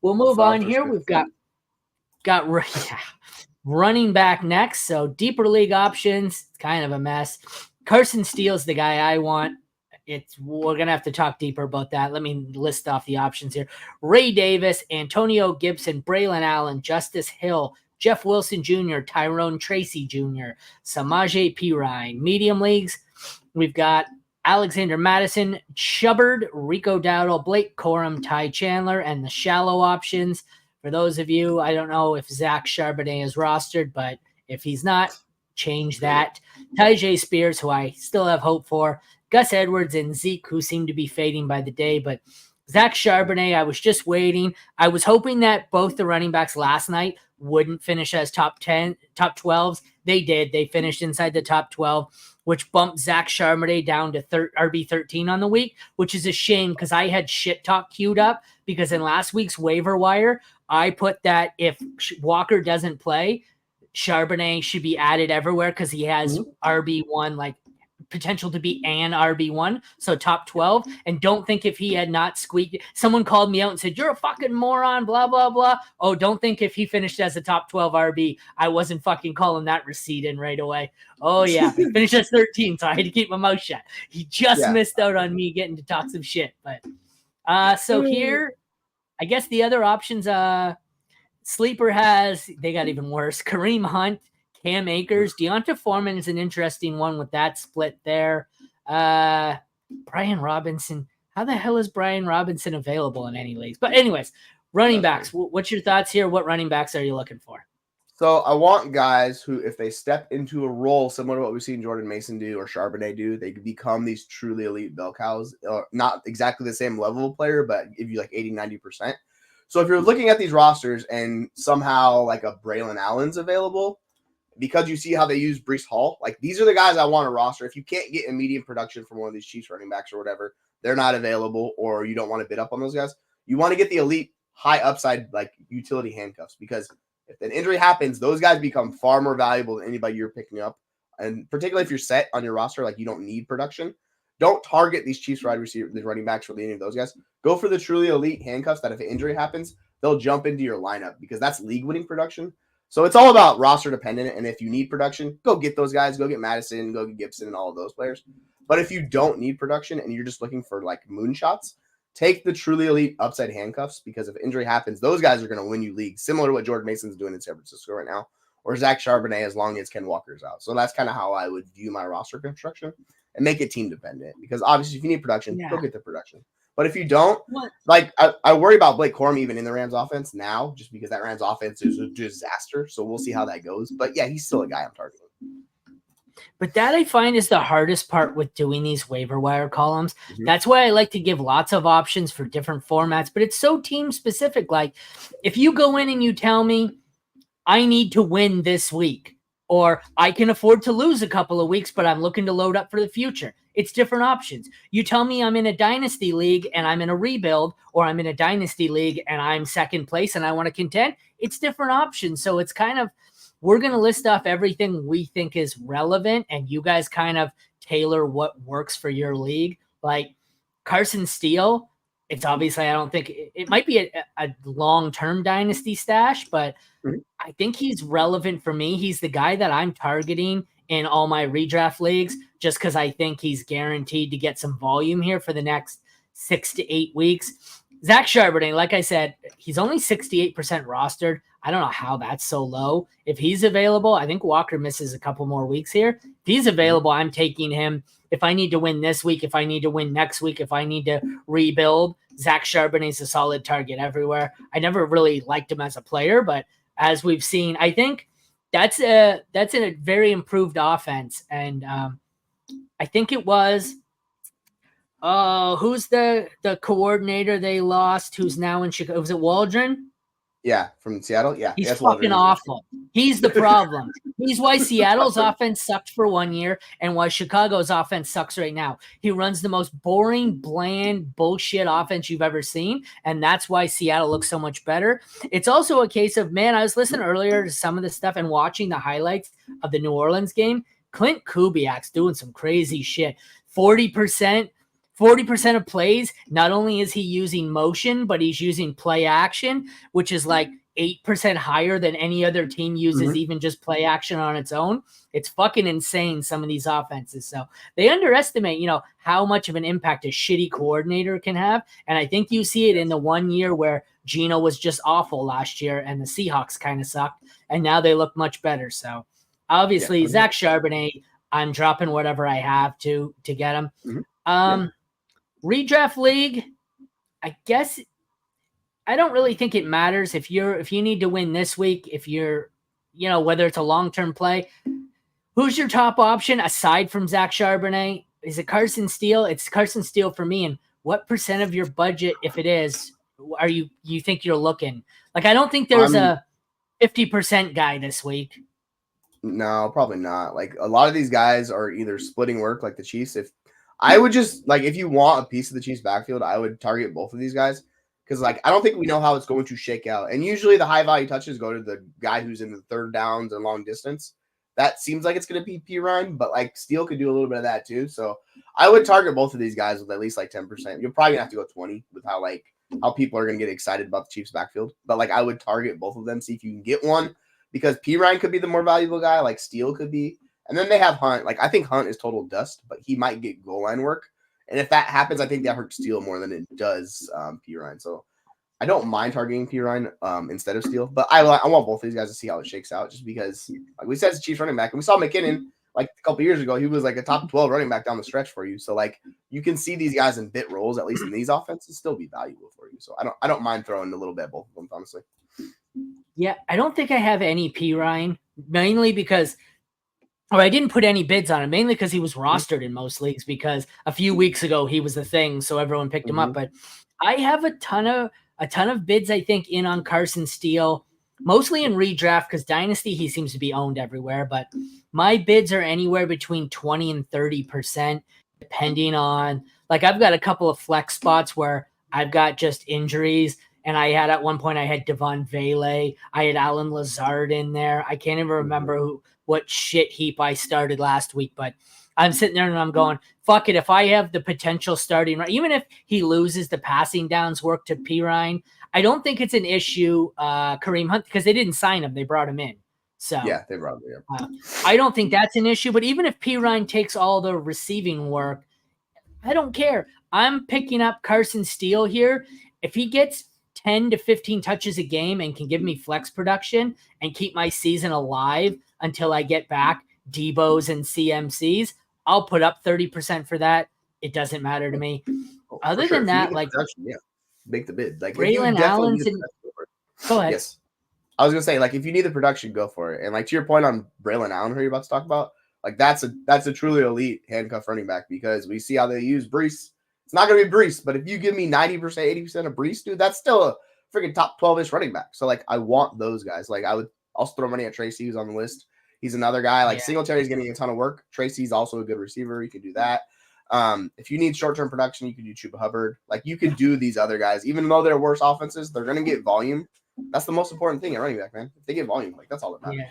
we'll move Fraud on here. prescription. We've got running back next. So deeper league options, kind of a mess. Carson Steele's the guy I want. We're gonna have to talk deeper about that. Let me list off the options here: Ray Davis, Antonio Gibson, Braylon Allen, Justice Hill, Jeff Wilson Jr., Tyrone Tracy Jr., Samaje Perine. Medium leagues, we've got Alexander Madison, Chubbard, Rico Dowdle, Blake Corum, Ty Chandler, and the shallow options. For those of you, I don't know if Zach Charbonnet is rostered, but if he's not, change that. Tyjae Spears, who I still have hope for, Gus Edwards, and Zeke, who seem to be fading by the day. But Zach Charbonnet, I was just waiting. I was hoping that both the running backs last night wouldn't finish as top 12s. They did. They finished inside the top 12, which bumped Zach Charbonnet down to RB13 on the week, which is a shame because I had shit talk queued up because in last week's waiver wire, I put that if Walker doesn't play, Charbonnet should be added everywhere because he has RB1, like potential to be an RB1, so top 12. And don't think if he had not squeaked, someone called me out and said, "You're a fucking moron, blah, blah, blah." Oh, don't think if he finished as a top 12 RB, I wasn't fucking calling that receipt in right away. Oh, yeah. He finished as 13, so I had to keep my mouth shut. He just missed out on me getting to talk some shit. But so here, I guess the other options, Sleeper has, they got even worse. Kareem Hunt, Cam Akers, Deonta Foreman is an interesting one with that split there. Brian Robinson. How the hell is Brian Robinson available in any leagues? But anyways, running backs. What's your thoughts here? What running backs are you looking for? So I want guys who, if they step into a role similar to what we've seen Jordan Mason do or Charbonnet do, they could become these truly elite bell cows. Not exactly the same level of player, but give you like 80, 90%. So if you're looking at these rosters and somehow like a Braylon Allen's available, because you see how they use Breece Hall, like these are the guys I want to roster. If you can't get immediate production from one of these Chiefs running backs or whatever, they're not available, or you don't want to bid up on those guys. You want to get the elite high upside, like utility handcuffs, because if an injury happens, those guys become far more valuable than anybody you're picking up. And particularly if you're set on your roster, like you don't need production, don't target these Chiefs wide receiver, these running backs for any of those guys. Go for the truly elite handcuffs that if an injury happens, they'll jump into your lineup because that's league winning production. So it's all about roster dependent. And if you need production, go get those guys, go get Madison, go get Gibson and all of those players. But if you don't need production and you're just looking for like moonshots, take the truly elite upside handcuffs because if injury happens, those guys are going to win you leagues, similar to what Jordan Mason's doing in San Francisco right now, or Zach Charbonnet as long as Ken Walker's out. So that's kind of how I would view my roster construction and make it team dependent because obviously if you need production, go get the production. But if you don't, like I worry about Blake Corum even in the Rams offense now, just because that Rams offense is a disaster. So we'll see how that goes. But yeah, he's still a guy I'm targeting. But that I find is the hardest part with doing these waiver wire columns. Mm-hmm. That's why I like to give lots of options for different formats, but it's so team specific. Like if you go in and you tell me I need to win this week, or I can afford to lose a couple of weeks, but I'm looking to load up for the future. It's different options. You tell me I'm in a dynasty league and I'm in a rebuild, or I'm in a dynasty league and I'm second place and I want to contend. It's different options. So it's kind of, we're going to list off everything we think is relevant and you guys kind of tailor what works for your league. Like Carson Steele, it's obviously, I don't think it might be a long-term dynasty stash, but I think he's relevant for me. He's the guy that I'm targeting in all my redraft leagues just because I think he's guaranteed to get some volume here for the next 6 to 8 weeks. Zach Charbonnet, like I said, he's only 68% rostered. I don't know how that's so low. If he's available, I think Walker misses a couple more weeks here. If he's available, I'm taking him. If I need to win this week, if I need to win next week, if I need to rebuild, Zach Charbonnet's a solid target everywhere. I never really liked him as a player, but as we've seen, I think that's a very improved offense. And I think it was, who's the coordinator they lost who's now in Chicago? Was it Waldron? Yeah, from Seattle. Yeah, he's fucking awful. He's the problem. He's why Seattle's offense sucked for 1 year and why Chicago's offense sucks right now. He runs the most boring, bland, bullshit offense you've ever seen, and that's why Seattle looks so much better. It's also a case of, man, I was listening earlier to some of the stuff and watching the highlights of the New Orleans game. Clint Kubiak's doing some crazy shit. 40%. 40% of plays, not only is he using motion, but he's using play action, which is like 8% higher than any other team uses even just play action on its own. It's fucking insane, some of these offenses. So they underestimate, how much of an impact a shitty coordinator can have. And I think you see it in the 1 year where Geno was just awful last year and the Seahawks kind of sucked. And now they look much better. So obviously, Zach Charbonnet, I'm dropping whatever I have to get him. Redraft league, I guess I don't really think it matters if you need to win this week, if you're, whether it's a long-term play. Who's your top option aside from Zach Charbonnet? Is it Carson Steele? It's Carson Steele for me. And what percent of your budget, if it is, are you think you're looking? Like, I don't think there's a 50% guy this week. No, probably not. Like, a lot of these guys are either splitting work like the Chiefs. If I would just, like, if you want a piece of the Chiefs backfield, I would target both of these guys. Because, like, I don't think we know how it's going to shake out. And usually the high-value touches go to the guy who's in the third downs and long distance. That seems like it's going to be P. Ryan, but, like, Steele could do a little bit of that too. So I would target both of these guys with at least, like, 10%. You're probably going to have to go 20 with how people are going to get excited about the Chiefs backfield. But, like, I would target both of them, see if you can get one. Because P. Ryan could be the more valuable guy, like Steele could be. And then they have Hunt. Like, I think Hunt is total dust, but he might get goal line work. And if that happens, I think that hurts Steele more than it does P. Ryan. So I don't mind targeting P. Ryan instead of Steele. But I want both of these guys to see how it shakes out just because, like we said, it's a Chiefs running back. And we saw McKinnon, like, a couple years ago. He was, like, a top 12 running back down the stretch for you. So, like, you can see these guys in bit roles, at least in these offenses, still be valuable for you. So I don't mind throwing a little bit of both of them, honestly. Yeah, I don't think I have any P. Ryan, mainly because I didn't put any bids on him, mainly because he was rostered in most leagues because a few weeks ago he was the thing, so everyone picked him up. But I have a ton of bids, I think, in on Carson Steele, mostly in redraft because Dynasty he seems to be owned everywhere. But my bids are anywhere between 20 and 30%, depending on, like, I've got a couple of flex spots where I've got just injuries. And I had at one point I had Devon Vele, I had Alan Lazard in there. I can't even remember what shit heap I started last week, but I'm sitting there and I'm going, fuck it. If I have the potential starting, even if he loses the passing downs work to P. Ryan, I don't think it's an issue. Kareem Hunt, because they didn't sign him, they brought him in. So yeah, they brought him in. I don't think that's an issue. But even if P. Ryan takes all the receiving work, I don't care. I'm picking up Carson Steele here. If he gets 10 to 15 touches a game and can give me flex production and keep my season alive until I get back Debo's and CMCs, I'll put up 30% for that. It doesn't matter to me. Other than that, like, make the bid. Like, Braylon Allen's go ahead. Yes. I was gonna say, like, if you need the production, go for it. And, like, to your point on Braylon Allen, who you're about to talk about, like, that's a truly elite handcuff running back because we see how they use Brees. It's not going to be Brees, but if you give me 90%, 80% of Brees, dude, that's still a freaking top 12-ish running back. So, like, I want those guys. Like, I'll throw money at Tracy, who's on the list. He's another guy. Like, Singletary's getting a ton of work. Tracy's also a good receiver. You can do that. If you need short-term production, you can do Chuba Hubbard. Like, you can do these other guys. Even though they're worse offenses, they're going to get volume. That's the most important thing at running back, man. If they get volume, like, that's all that matters.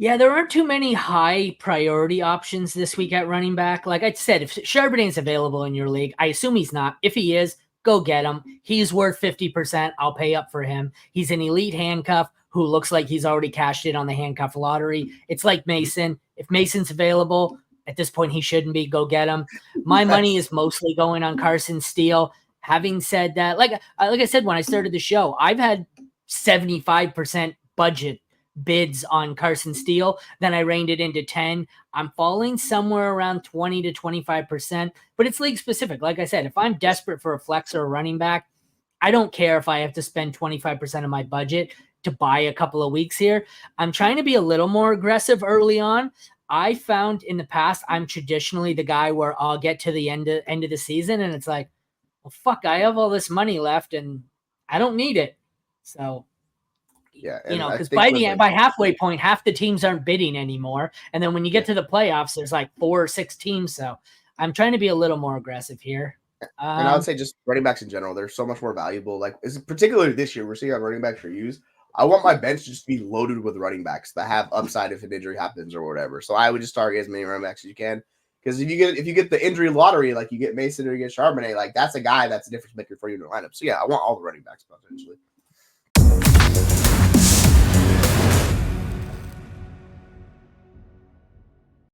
Yeah, there aren't too many high priority options this week at running back. Like I said, if Charbonnet is available in your league, I assume he's not. If he is, go get him. He's worth 50%. I'll pay up for him. He's an elite handcuff who looks like he's already cashed in on the handcuff lottery. It's like Mason. If Mason's available, at this point he shouldn't be. Go get him. My money is mostly going on Carson Steele. Having said that, like I said when I started the show, I've had 75% budget bids on Carson Steele. Then I reined it into 10. I'm falling somewhere around 20 to 25%, but it's league specific. Like I said, if I'm desperate for a flex or a running back, I don't care if I have to spend 25% of my budget to buy a couple of weeks here. I'm trying to be a little more aggressive early on. I found in the past, I'm traditionally the guy where I'll get to the end of the season and it's like, well, fuck, I have all this money left and I don't need it. So, yeah, because by halfway point, half the teams aren't bidding anymore. And then when you get to the playoffs, there's like 4 or 6 teams. So I'm trying to be a little more aggressive here. And I would say just running backs in general, they're so much more valuable. Like, particularly this year, we're seeing how running backs are used. I want my bench just to be loaded with running backs that have upside if an injury happens or whatever. So I would just target as many running backs as you can. Because if you get the injury lottery, like you get Mason or you get Charbonnet, like that's a guy that's a difference maker for you in your lineup. So yeah, I want all the running backs potentially.